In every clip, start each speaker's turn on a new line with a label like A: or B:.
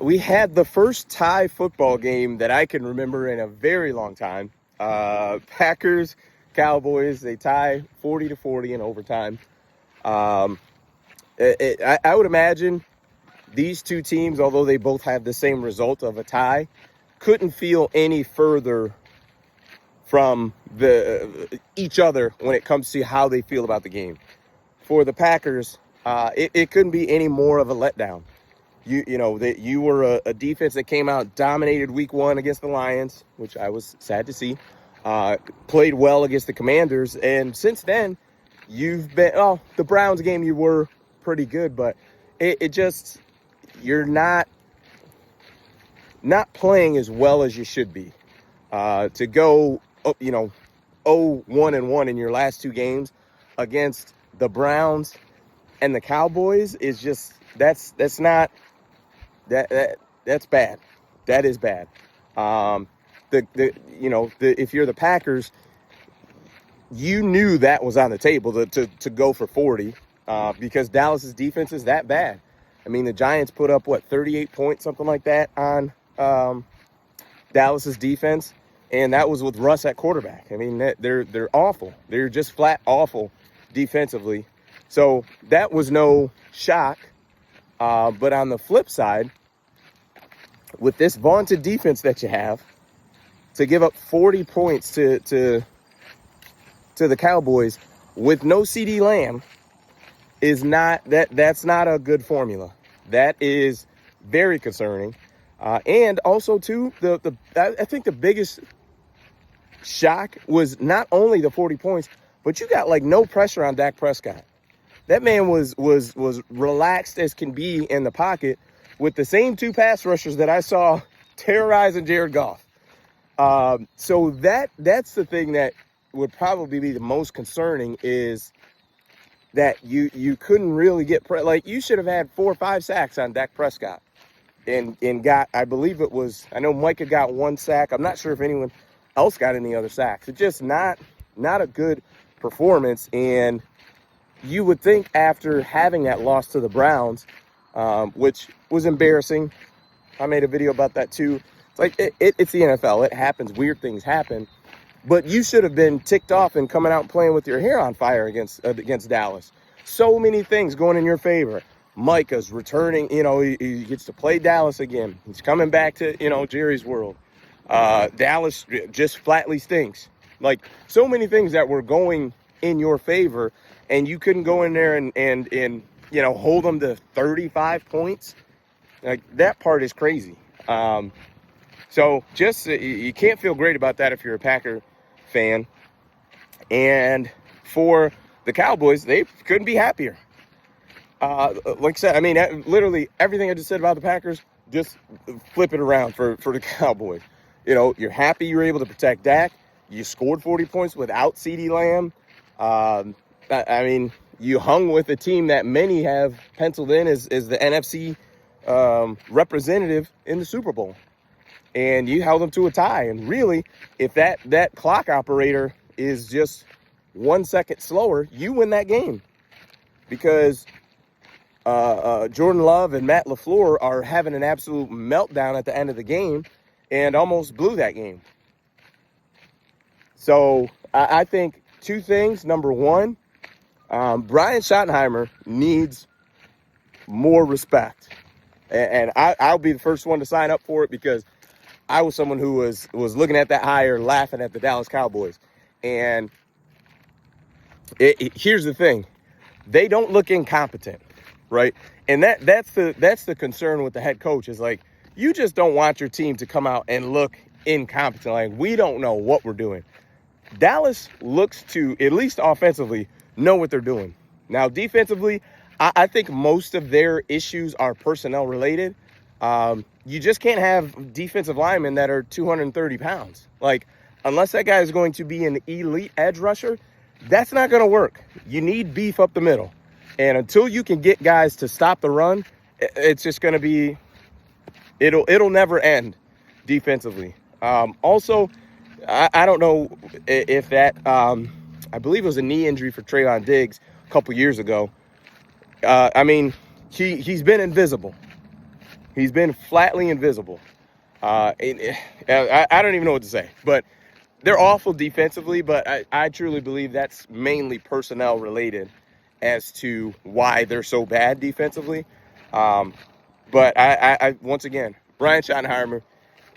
A: We had the first tie football game that I can remember in a very long time. Packers, Cowboys, they tie 40-40 in overtime. Um, I would imagine these two teams, although they both have the same result of a tie, couldn't feel any further from each other when it comes to how they feel about the game. For the Packers, it couldn't be any more of a letdown. You know that you were a defense that came out, dominated week one against the Lions, which I was sad to see. Played well against the Commanders, and since then you've been the Browns game you were pretty good, but it just you're not playing as well as you should be. To go 0-1-1 in your last two games against the Browns and the Cowboys is just that's not. That's bad. That is bad. If you're the Packers, you knew that was on the table to go for 40 because Dallas's defense is that bad. I mean, the Giants put up 38 points, something like that, on Dallas's defense, and that was with Russ at quarterback. I mean, they're awful. They're just flat awful defensively. So that was no shock. But on the flip side, with this vaunted defense that you have, to give up 40 points to the Cowboys with no CD Lamb is not that's not a good formula. That is very concerning. And also too, I think the biggest shock was not only the 40 points, but you got no pressure on Dak Prescott. That man was relaxed as can be in the pocket with the same two pass rushers that I saw terrorizing Jared Goff. So that's the thing that would probably be the most concerning is that you couldn't really get you should have had 4 or 5 sacks on Dak Prescott and got, I believe it was, I know Micah got 1 sack. I'm not sure if anyone else got any other sacks. It's just not a good performance. And you would think after having that loss to the Browns, which was embarrassing. I made a video about that too. It's it's the NFL. It happens. Weird things happen. But you should have been ticked off and coming out and playing with your hair on fire against Dallas. So many things going in your favor. Micah's returning. He gets to play Dallas again. He's coming back to, Jerry's world. Dallas just flatly stinks. So many things that were going in your favor, and you couldn't go in there and hold them to 35 points. That part is crazy. So just you can't feel great about that if you're a Packer fan. And for the Cowboys, they couldn't be happier. Like I said, I mean, literally everything I just said about the Packers, just flip it around for the Cowboys. You're happy you were able to protect Dak. You scored 40 points without CeeDee Lamb. I mean, you hung with a team that many have penciled in as the NFC representative in the Super Bowl. And you held them to a tie. And really, if that clock operator is just 1 second slower, you win that game. Because Jordan Love and Matt LaFleur are having an absolute meltdown at the end of the game and almost blew that game. So I think 2 things. Number one, Brian Schottenheimer needs more respect. And I'll be the first one to sign up for it because I was someone who was looking at that hire, laughing at the Dallas Cowboys. And here's the thing. They don't look incompetent, right? And that's the concern with the head coach is you just don't want your team to come out and look incompetent. We don't know what we're doing. Dallas looks to, at least offensively, know what they're doing. Now, defensively, I think most of their issues are personnel related. You just can't have defensive linemen that are 230 pounds. Unless that guy is going to be an elite edge rusher, that's not going to work. You need beef up the middle. And until you can get guys to stop the run, it's just going to be, it'll never end defensively. Also, I don't know if that, I believe it was a knee injury for Trayvon Diggs a couple years ago. I mean, he's been invisible. He's been flatly invisible. I don't even know what to say, but they're awful defensively, but I truly believe that's mainly personnel related as to why they're so bad defensively. But I once again, Brian Schottenheimer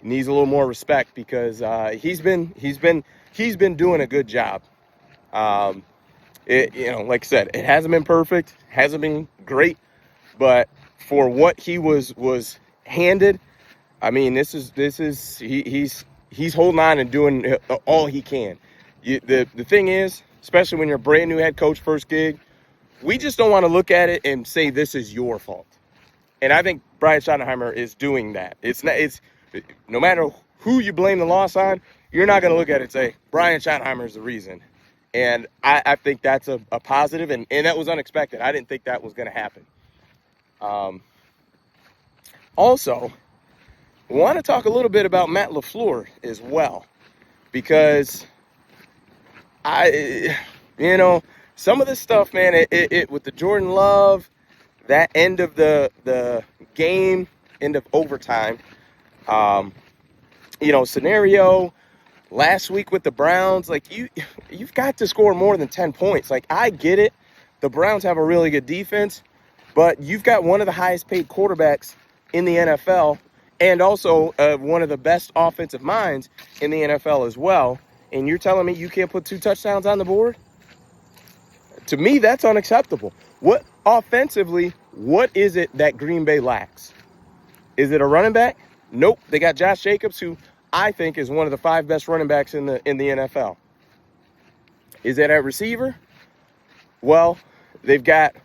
A: needs a little more respect because he's been doing a good job. Like I said, it hasn't been perfect, hasn't been great, but for what he was handed, I mean, he's holding on and doing all he can. The thing is, especially when you're a brand new head coach, first gig, we just don't want to look at it and say this is your fault. And I think Brian Schottenheimer is doing that. It's no matter who you blame the loss on, you're not going to look at it and say Brian Schottenheimer is the reason. And I think that's a positive, and that was unexpected. I didn't think that was going to happen. Also, I want to talk a little bit about Matt LaFleur as well, because some of this stuff, man, it with the Jordan Love, that end of the game, end of overtime, scenario last week with the Browns, like you've got to score more than 10 points. Like, I get it. The Browns have a really good defense, but you've got one of the highest paid quarterbacks in the NFL and also one of the best offensive minds in the NFL as well. And you're telling me you can't put 2 touchdowns on the board? To me, that's unacceptable. What offensively, what is it that Green Bay lacks? Is it a running back? Nope. They got Josh Jacobs, who I think is one of the 5 best running backs in the NFL. Is it at receiver? Well, they've got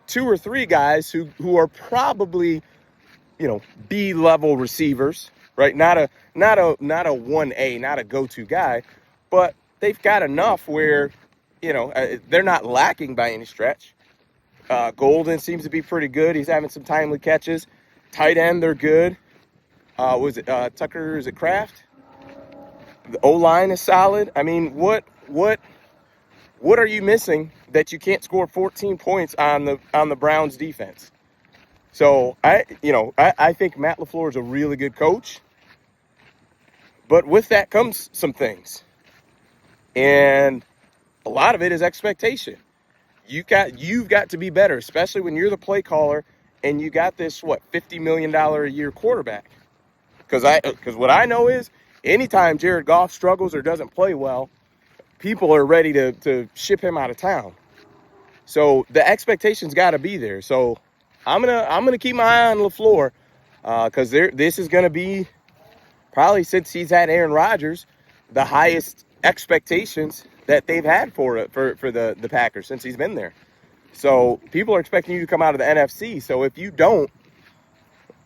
A: 2 or 3 guys who are probably, B-level receivers, right? Not a 1A, not a go-to guy, but they've got enough where, they're not lacking by any stretch. Golden seems to be pretty good. He's having some timely catches. Tight end, they're good. Tucker, is it Kraft? The O-line is solid. I mean, what are you missing that you can't score 14 points on the Browns defense? So I think Matt LaFleur is a really good coach, but with that comes some things, and a lot of it is expectation. You've got to be better, especially when you're the play caller and you got this $50 million a year quarterback. Because what I know is anytime Jared Goff struggles or doesn't play well, people are ready to ship him out of town. So the expectations got to be there. So I'm gonna keep my eye on LaFleur because this is gonna be probably, since he's had Aaron Rodgers, the highest expectations that they've had for the Packers since he's been there. So people are expecting you to come out of the NFC. So if you don't,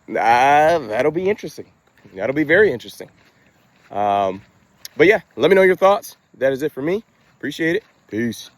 A: that'll be interesting. That'll be very interesting. But yeah, let me know your thoughts. That is it for me. Appreciate it. Peace.